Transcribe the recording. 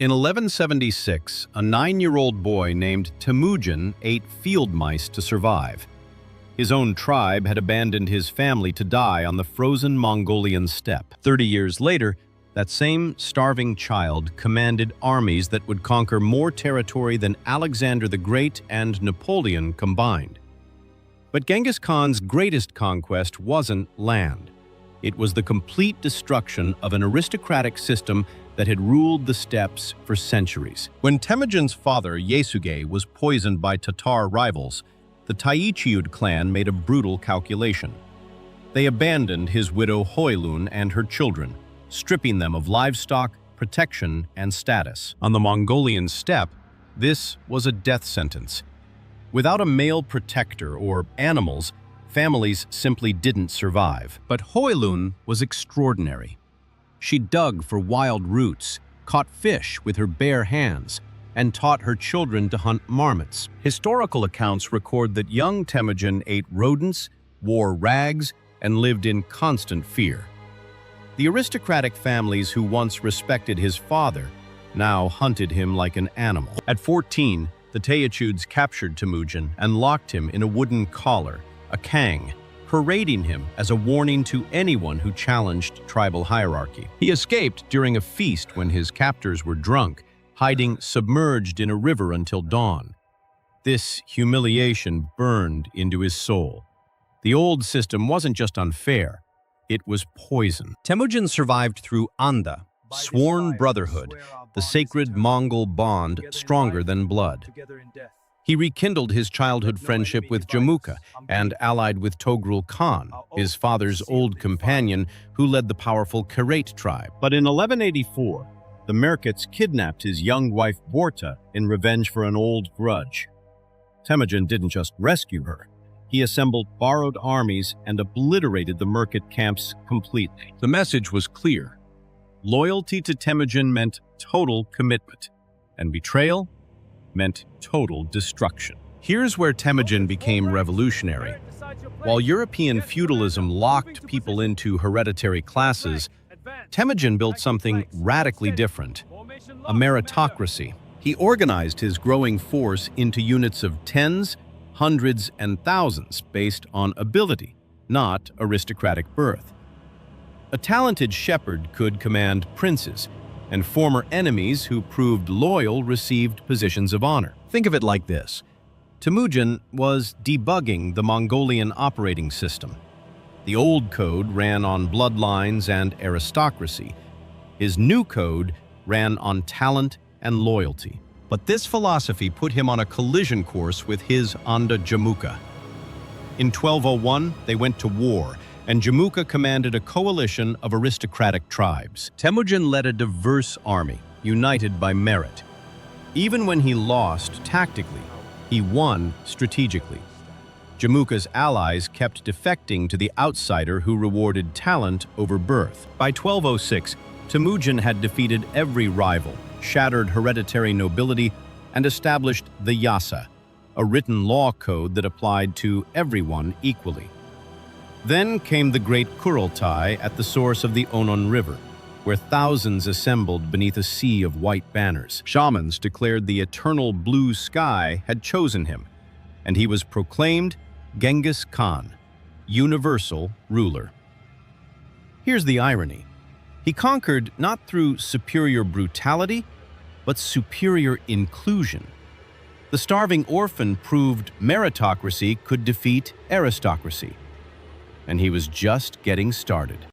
In 1176, a 9-year-old boy named Temujin ate field mice to survive. His own tribe had abandoned his family to die on the frozen Mongolian steppe. 30 years later, that same starving child commanded armies that would conquer more territory than Alexander the Great and Napoleon combined. But Genghis Khan's greatest conquest wasn't land. It was the complete destruction of an aristocratic system that had ruled the steppes for centuries. When Temujin's father, Yasuge, was poisoned by Tatar rivals, the Taichiud clan made a brutal calculation. They abandoned his widow Hoylun and her children, stripping them of livestock, protection, and status. On the Mongolian steppe, this was a death sentence. Without a male protector or animals, families simply didn't survive. But Hoylun was extraordinary. She dug for wild roots, caught fish with her bare hands, and taught her children to hunt marmots. Historical accounts record that young Temujin ate rodents, wore rags, and lived in constant fear. The aristocratic families who once respected his father now hunted him like an animal. At 14, the Taichiuds captured Temujin and locked him in a wooden collar, a kang, parading him as a warning to anyone who challenged tribal hierarchy. He escaped during a feast when his captors were drunk, hiding submerged in a river until dawn. This humiliation burned into his soul. The old system wasn't just unfair, it was poison. Temujin survived through Anda, sworn brotherhood, the sacred Mongol bond stronger than blood. He rekindled his childhood friendship with Jamuka and allied with Togrul Khan, his father's old companion who led the powerful Karait tribe. But in 1184, the Merkits kidnapped his young wife Borta in revenge for an old grudge. Temujin didn't just rescue her. He assembled borrowed armies and obliterated the Merkit camps completely. The message was clear. Loyalty to Temujin meant total commitment, and betrayal meant total destruction. Here's where Temujin became revolutionary. While European feudalism locked people into hereditary classes, Temujin built something radically different, a meritocracy. He organized his growing force into units of tens, hundreds, and thousands based on ability, not aristocratic birth. A talented shepherd could command princes, and former enemies who proved loyal received positions of honor. Think of it like this. Temujin was debugging the Mongolian operating system. The old code ran on bloodlines and aristocracy. His new code ran on talent and loyalty. But this philosophy put him on a collision course with his Anda Jamuka. In 1201, they went to war, and Jamuka commanded a coalition of aristocratic tribes. Temujin led a diverse army, united by merit. Even when he lost tactically, he won strategically. Jamuka's allies kept defecting to the outsider who rewarded talent over birth. By 1206, Temujin had defeated every rival, shattered hereditary nobility, and established the Yasa, a written law code that applied to everyone equally. Then came the Great Kurultai at the source of the Onon River, where thousands assembled beneath a sea of white banners. Shamans declared the eternal blue sky had chosen him, and he was proclaimed Genghis Khan, universal ruler. Here's the irony. He conquered not through superior brutality, but superior inclusion. The starving orphan proved meritocracy could defeat aristocracy. And he was just getting started.